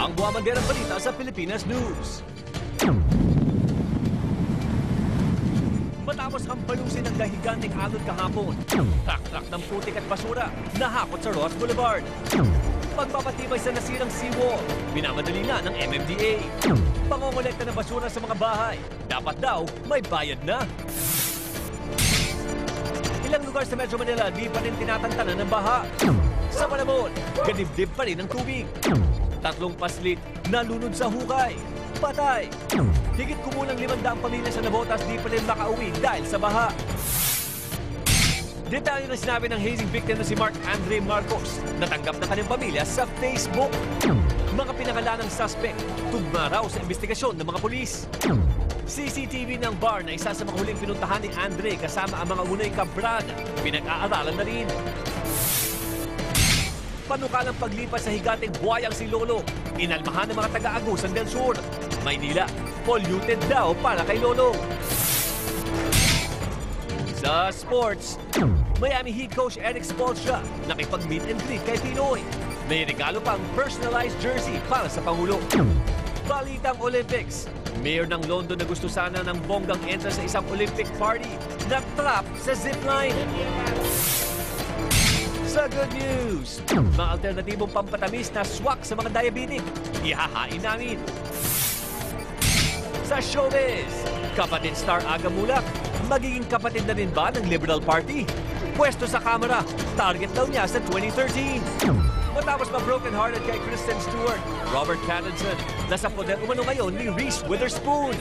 ang buwang banderang balita sa Pilipinas News. Matapos ang balusin ng dahiganting alon kahapon, trak-trak ng putik at basura nahakot sa Ross Boulevard. Pagpapatibay sa nasirang seawall, minamadali na ng MMDA. Pangongolekta ng basura sa mga bahay, dapat daw may bayad na. Ilang lugar sa Metro Manila di pa rin tinatantanan ng baha. Sa Malabon, gadibdib pa rin ang tubig. 3 paslit nalunod sa hukay. Patay! Higit kumulang 500 pamilya sa Navotas di pa rin makauwi dahil sa baha. Detalye na sinabi ng hazing victim na si Mark Andre Marcos. Natanggap ng kanyang pamilya sa Facebook. Mga pinangalan ng suspect, tugma raw sa investigasyon ng mga pulis. CCTV ng bar na isa sa mga huling pinuntahan ni Andre kasama ang mga unay kabrad, pinag-aaralan na rin. Panukalang paglipas sa higating buhayang si Lolo, inalmahan ng mga taga-Agusan del Sur. Maynila, polluted daw para kay Lolo. Sa sports, Miami Heat coach Eric Spoelstra nakipag-meet and greet kay Pinoy. May regalo pang personalized jersey para sa Pangulo. Balitang Olympics, mayor ng London na gusto sana ng bonggang entra sa isang Olympic party, na-trap sa zipline. Sa good news, mga alternatibong pampatamis na swak sa mga diabetic, ihahain namin. Sa showbiz, kapatid star Aga Mulak, magiging kapatid na rin ba ng Liberal Party? Pwesto sa kamera, target daw niya sa 2013. Matapos ma-broken-hearted kay Kristen Stewart, Robert Pattinson, nasa poder umano ngayon ni Reese Witherspoon.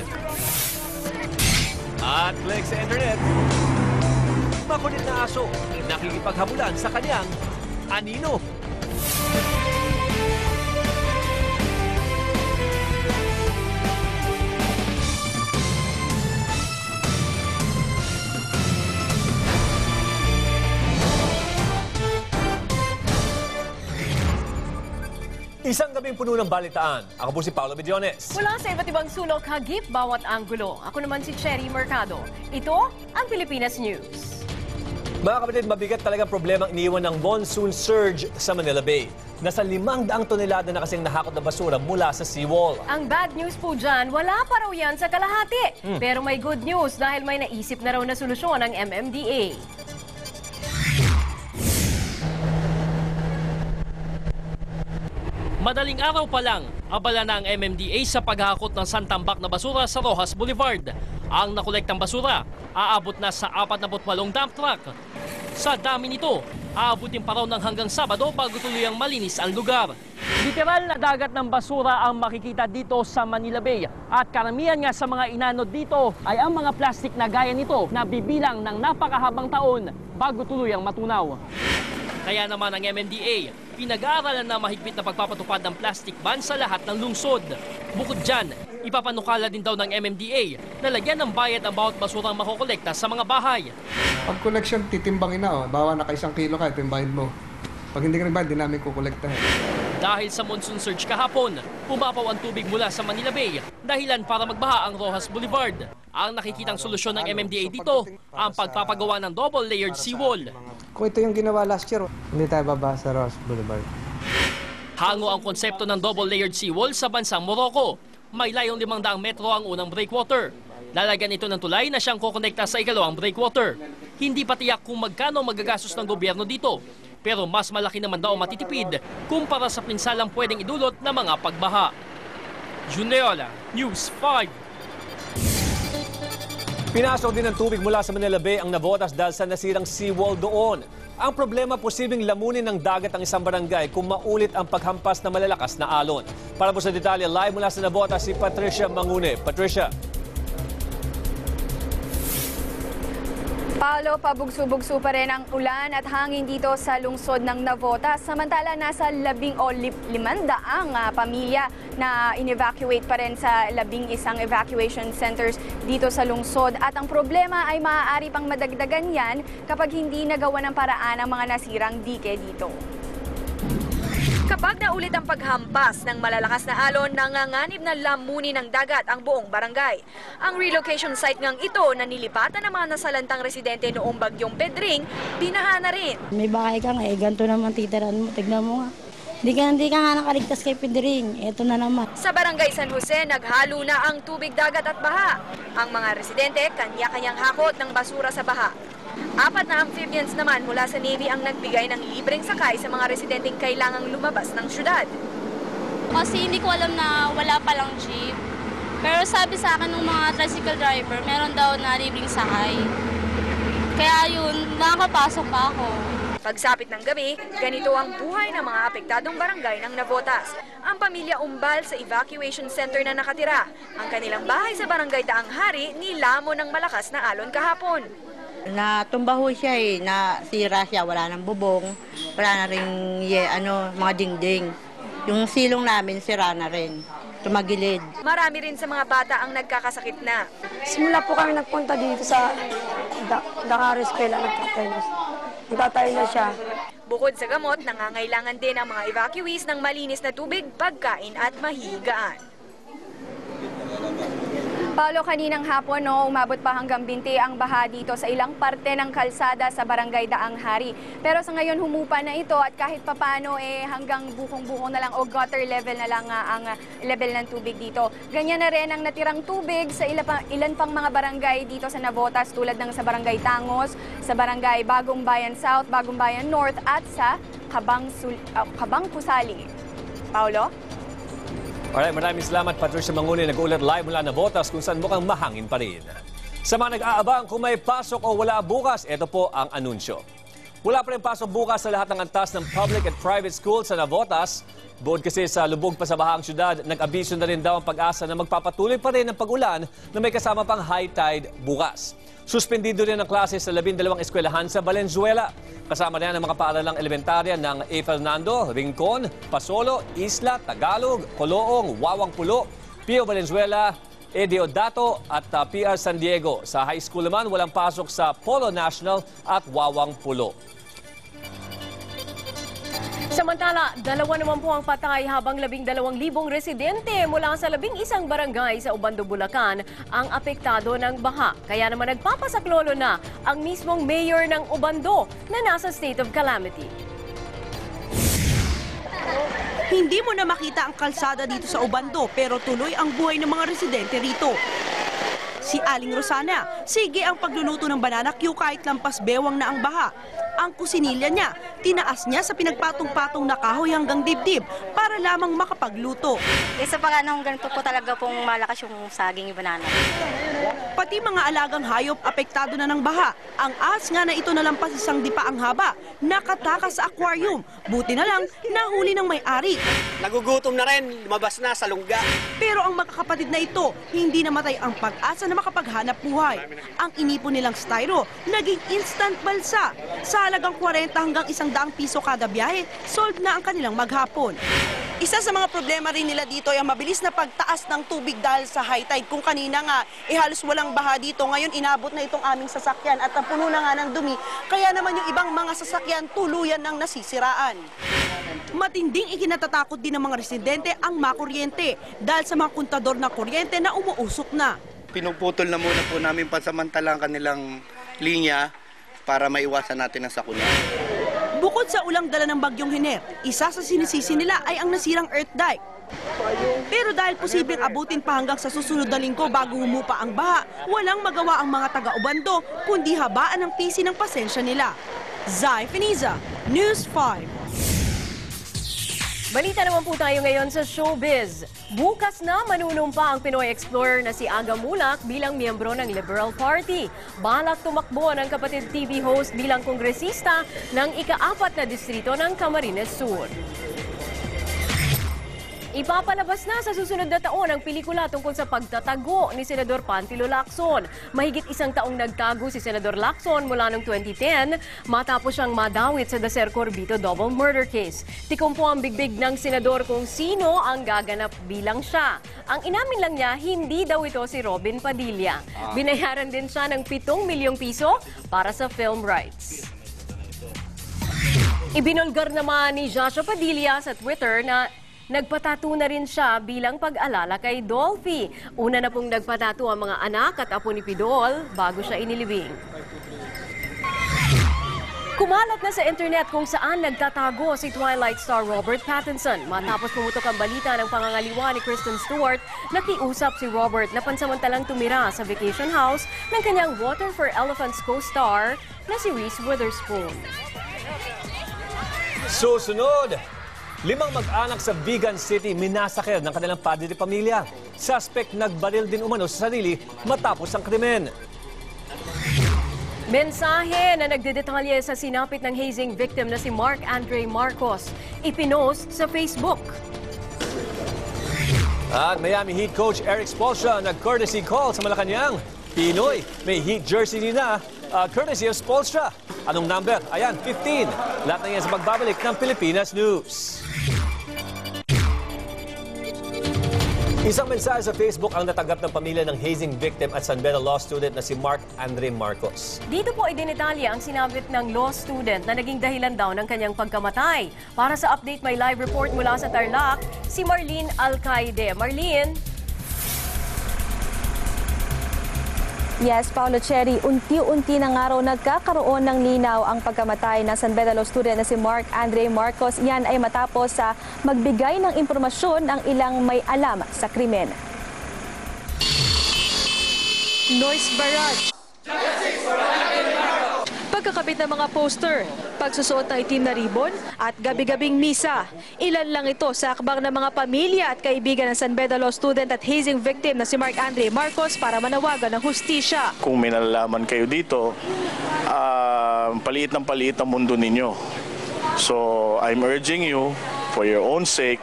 At click sa internet, makulit na aso, nakikipaghabulan sa kanyang anino. Isang gabing puno ng balitaan. Ako po si Paolo Bediones. Mula sa iba't ibang sulok, hagip bawat anggulo. Ako naman si Cherry Mercado. Ito ang Pilipinas News. Mga kapatid, mabigat talagang problema ang iniwan ng monsoon surge sa Manila Bay. Nasa 500 tonelada na kasing nahakot na basura mula sa seawall. Ang bad news po dyan, wala pa raw yan sa kalahati. Pero may good news dahil may naisip na raw na solusyon ang MMDA. Madaling araw pa lang, abala na ang MMDA sa paghahakot ng santambak na basura sa Rojas Boulevard. Ang nakolektang basura, aabot na sa 48 dump truck. Sa dami nito, aabutin pa raw ng hanggang Sabado bago tuluyang malinis ang lugar. Literal na dagat ng basura ang makikita dito sa Manila Bay. At karamihan nga sa mga inanod dito ay ang mga plastik na gaya nito na bibilang ng napakahabang taon bago tuluyang matunaw. Kaya naman ang MMDA, pinag-aaralan na mahigpit na pagpapatupad ng plastic ban sa lahat ng lungsod. Bukod dyan, ipapanukala din daw ng MMDA na lagyan ng bayad ang bawat basurang makokolekta sa mga bahay. Pag collection, titimbangin na. Bawa naka 1 kilo ka, timbahin mo. Pag hindi ka nagbayad, di namin kukolektahin. Dahil sa monsoon surge kahapon, pumapaw ang tubig mula sa Manila Bay, dahilan para magbaha ang Rojas Boulevard. Ang nakikitang solusyon ng MMDA dito, ang pagpapagawa ng double-layered seawall. Kung ito yung ginawa last year, hindi tayo bababa sa Ross Boulevard. Hango ang konsepto ng double-layered seawall sa bansang Morocco. May layong 500 metro ang unang breakwater. Lalagyan ito ng tulay na siyang kukonekta sa ikalawang breakwater. Hindi pa tiyak kung magkano magagastos ng gobyerno dito. Pero mas malaki naman daw matitipid kumpara sa pinsalang pwedeng idulot ng mga pagbaha. Jun Leola, News 5. Pinasok din ng tubig mula sa Manila Bay ang Navotas dahil sa nasirang seawall doon. Ang problema, posibleng lamunin ng dagat ang isang barangay kung maulit ang paghampas na malalakas na alon. Para po sa detalye, live mula sa Navotas si Patricia Mangune. Patricia. Paolo, pabugso-bugso pa rin ang ulan at hangin dito sa lungsod ng Navotas. Samantala, nasa 500 pamilya na in-evacuate pa rin sa 11 evacuation centers dito sa lungsod. At ang problema ay maaari pang madagdagan yan kapag hindi nagawa ng paraan ang mga nasirang dike dito. Kapag naulit ang paghampas ng malalakas na alon, nanganganib na lamunin ng dagat ang buong barangay. Ang relocation site ngang ito na nilipatan ng mga nasalantang residente noong bagyong Pedring, binaha na rin. May bahay ka nga, ganito naman titiran mo. Tignan mo nga. Hindi ka nga nakaligtas kay Pedring. Ito na naman. Sa Barangay San Jose, naghalo na ang tubig, dagat at baha. Ang mga residente, kanya-kanyang hakot ng basura sa baha. 4 na amphibians naman mula sa Navy ang nagbigay ng libreng sakay sa mga residenteng kailangang lumabas ng syudad. Kasi hindi ko alam na wala palang jeep. Pero sabi sa akin ng mga tricycle driver, meron daw na libreng sakay. Kaya yun, nakakapasok pa ako. Pagsapit ng gabi, ganito ang buhay ng mga apektadong barangay ng Navotas. Ang pamilya Umbal sa evacuation center na nakatira. Ang kanilang bahay sa barangay Daang Hari nilamon ng malakas na alon kahapon. Natumba ho siya nasira siya, wala nang bubong, wala na rin mga dingding. Yung silong namin sira na rin, tumagilid. Marami rin sa mga bata ang nagkakasakit na. Simula po kami nagpunta dito sa Dakar Eskwela, nagtatay na siya. Bukod sa gamot, nangangailangan din ang mga evacuees ng malinis na tubig, pagkain at mahigaan. Paolo, kaninang hapon, umabot pa hanggang 20 ang baha dito sa ilang parte ng kalsada sa barangay Daang Hari. Pero sa ngayon humupa na ito at kahit papano hanggang bukong-bukong na lang o gutter level na lang ang level ng tubig dito. Ganyan na rin ang natirang tubig sa ilan pang mga barangay dito sa Navotas tulad ng sa barangay Tangos, sa barangay Bagong Bayan South, Bagong Bayan North at sa Kabang Pusali. Paolo? Alright, maraming salamat, Patricia Manguni. Nag-ulat live mula Navotas kung saan mukhang mahangin pa rin. Sa mga nag-aabang kung may pasok o wala bukas, ito po ang anunsyo. Wala pa rin pasok bukas sa lahat ng antas ng public at private schools sa Navotas. Bukod kasi sa lubog pa sa bahang syudad, nag-abiso na rin daw ang Pag-asa na magpapatuloy pa rin ang pag-ulan na may kasama pang high tide bukas. Suspendido rin ang klase sa 12 eskwelahan sa Valenzuela. Kasama na yan ang mga paaralang elementarya ng A. Fernando, Rincon, Pasolo, Isla, Tagalog, Coloong, Wawang Pulo, Pio Valenzuela, Deodato at PR San Diego. Sa high school naman, walang pasok sa Polo National at Wawang Pulo. Samantala, 2 naman po ang patay habang 12,000 residente mula sa 11 barangay sa Ubando, Bulacan ang apektado ng baha. Kaya naman nagpapasaklolo na ang mismong mayor ng Ubando na nasa state of calamity. Hindi mo na makita ang kalsada dito sa Ubando pero tuloy ang buhay ng mga residente rito. Si Aling Rosana, sige ang pagluluto ng banana Q kahit lampas bewang na ang baha. Ang kusinilya niya, tinaas niya sa pinagpatong-patong na kahoy hanggang dibdib para lamang makapagluto. Sa panganong ganito po talaga pong malakas yung saging yung banana. Pati mga alagang hayop apektado na ng baha. Ang ahas nga na ito nalampas isang dipa ang haba, nakatakas sa aquarium. Buti na lang, nahuli ng may-ari. Nagugutom na rin, lumabas na sa lungga. Pero ang magkakapatid na ito, hindi namatay ang pag-asa na makapaghanap buhay. Ang inipon nilang styro, naging instant balsa. Sa halagang 40 hanggang 100 piso kada biyahe, sold na ang kanilang maghapon. Isa sa mga problema rin nila dito ay ang mabilis na pagtaas ng tubig dahil sa high tide. Kung kanina nga, halos walang baha dito. Ngayon, inabot na itong aming sasakyan at napuno na nga ng dumi. Kaya naman yung ibang mga sasakyan tuluyan ng nasisiraan. Matinding ikinatatakot din ng mga residente ang makuryente dahil sa mga kontador ng kuryente na umuusok na. Pinuputol na muna po namin pansamantalang kanilang linya para maiwasan natin ang sakuna. Bukod sa ulang dala ng bagyong Hiner, isa sa sinisisi nila ay ang nasirang earth dike. Pero dahil posibleng abutin pa hanggang sa susunod na linggo bago humupa ang baha, walang magawa ang mga taga-Ubando kundi habaan ang pisi ng pasensya nila. Zai Feniza, News 5. Balita naman po tayo ngayon sa showbiz. Bukas na manunumpa ang Pinoy Explorer na si Aga Mulak bilang miyembro ng Liberal Party. Balak tumakbo ng kapatid TV host bilang kongresista ng ika-4 na distrito ng Camarines Sur. Ipapalabas na sa susunod na taon ang pelikula tungkol sa pagtatago ni Senador Pantilo Lacson. Mahigit 1 taong nagtago si Senador Lacson mula noong 2010 matapos siyang madawit sa Dacer Corbito double murder case. Tikumpo ang bigbig ng senador kung sino ang gaganap bilang siya. Ang inamin lang niya, hindi daw ito si Robin Padilla. Binayaran din siya ng 7 milyong piso para sa film rights. Ibinulgar naman ni Joshua Padilla sa Twitter na nagpatato na rin siya bilang pag-alala kay Dolphy. Una na pong nagpatato ang mga anak at apo ni Pidol bago siya inilibing. Kumalat na sa internet kung saan nagtatago si Twilight star Robert Pattinson. Matapos pumutok ang balita ng pangangaliwa ni Kristen Stewart, nakiusap si Robert na pansamantalang tumira sa vacation house ng kanyang Water for Elephants co-star na si Reese Witherspoon. Susunod, 5 mag-anak sa Vigan City minasakir ng kanilang padre de pamilya. Suspect nagbaril din umano sa sarili matapos ang krimen. Mensahe na nagdedetalye sa sinapit ng hazing victim na si Mark Andre Marcos, ipinost sa Facebook. At Miami Heat coach Eric Spoelstra nag-courtesy call sa Malacanang. Pinoy, may Heat jersey din na, courtesy of Spoelstra. Anong number? Ayan, 15. Lahat na yan sa pagbabalik ng Pilipinas News. Isang mensahe sa Facebook ang natanggap ng pamilya ng hazing victim at San Beda Law student na si Mark Andre Marcos. Dito po idinitalya ang sinabit ng law student na naging dahilan daw ng kanyang pagkamatay. Para sa update, may live report mula sa Tarlac, si Marlene Alcaide. Marlene? Yes, Paolo Cherry, unti-unti na nga raw nagkakaroon ng linaw ang pagkamatay ng San Beda Law student na si Mark Andre Marcos. Yan ay matapos sa magbigay ng impormasyon ng ilang may alam sa krimen. Noise barrage. Pagkakabit ng mga poster, pagsusuot ng itim na ribbon at gabi-gabing misa. Ilan lang ito sa akbang ng mga pamilya at kaibigan ng San Beda Law student at hazing victim na si Mark Andre Marcos para manawagan ng hustisya. Kung may nalalaman kayo dito, paliit ang mundo ninyo. So I'm urging you, for your own sake,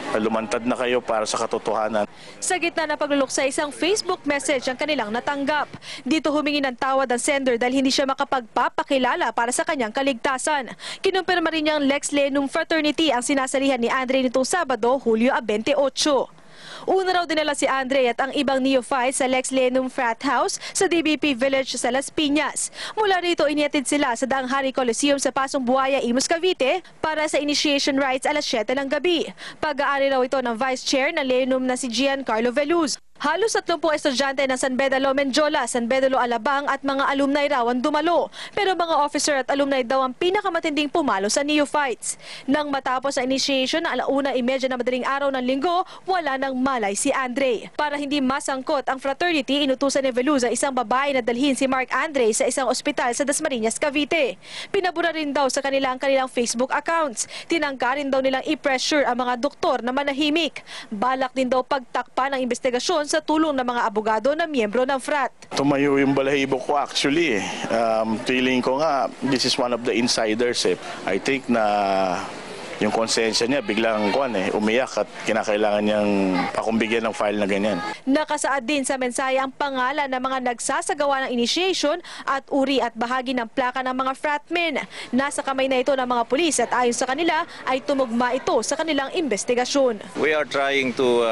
lumantad na kayo para sa katotohanan. Sa gitna ng paglulok sa isang Facebook message ang kanilang natanggap. Dito humingi ng tawad ang sender dahil hindi siya makapagpapakilala para sa kanyang kaligtasan. Kinumpirma rin niyang Lex Lenum Fraternity ang sinasalihan ni Andre nitong Sabado, Hulyo 28. Una raw dinala si Andre at ang ibang neophytes sa Lex Lenum Frat House sa DBP Village sa Las Piñas. Mula rito, inihatid sila sa Daang Hari Coliseum sa Pasong Buhaya, Imus, Cavite para sa initiation rites alas 7 ng gabi. Pag-aari raw ito ng Vice Chair ng Lenum na si Giancarlo Veluz. Halos 30 estudyante ng San Beda Law Menjola, San Beda Law Alabang at mga alumni raw ang dumalo. Pero mga officer at alumni daw ang pinakamatinding pumalo sa neophytes. Nang matapos ang initiation na 1:30 na madaling araw ng linggo, wala nang malay si Andre. Para hindi masangkot ang fraternity, inutusan ni Veluza isang babae na dalhin si Mark Andre sa isang ospital sa Dasmariñas, Cavite. Pinabura rin daw sa kanila ang kanilang Facebook accounts. Tinangka rin daw nilang i-pressure ang mga doktor na manahimik. Balak din daw pagtakpan ng investigasyon sa tulong ng mga abogado na miyembro ng frat. Tumayo yung balahibo ko actually. Feeling ko nga, this is one of the insiders. I think na yung konsensya niya biglang umiyak at kinakailangan niyang pakumbigyan ng file na ganyan. Nakasaad din sa mensahe ang pangalan ng mga nagsasagawa ng initiation at uri at bahagi ng plaka ng mga fratmen. Nasa kamay na ito ng mga pulis at ayon sa kanila ay tumugma ito sa kanilang investigasyon. We are trying to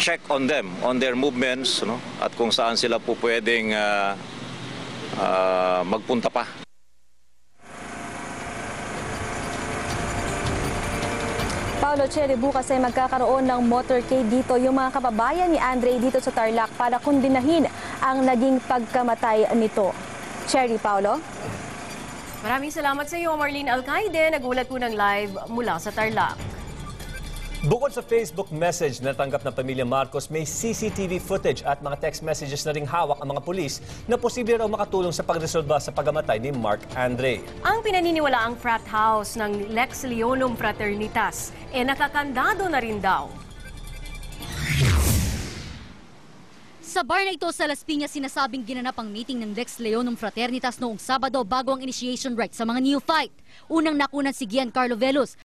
check on them, on their movements, at kung saan sila po pwedeng magpunta pa. Paolo Cherry, bukas ay magkakaroon ng motorcade dito yung mga kababayan ni Andre dito sa Tarlac para kundinahin ang naging pagkamatay nito. Cherry, Paolo? Maraming salamat sa iyo, Marlene Alcaide. Nagulat po ng live mula sa Tarlac. Bukod sa Facebook message na natanggap ng pamilya Marcos, may CCTV footage at mga text messages na ring hawak ang mga pulis na posible raw makatulong sa pagresolba sa pagkamatay ni Mark Andre. Ang pinaniniwalaang frat house ng Lex Leonum Fraternitas nakakandado na rin daw. Sa bar na ito sa Las Piñas, sinasabing ginanap ang meeting ng Lex Leonum Fraternitas noong Sabado bago ang initiation rites sa mga neophyte. Unang nakunan si Giancarlo Veluz,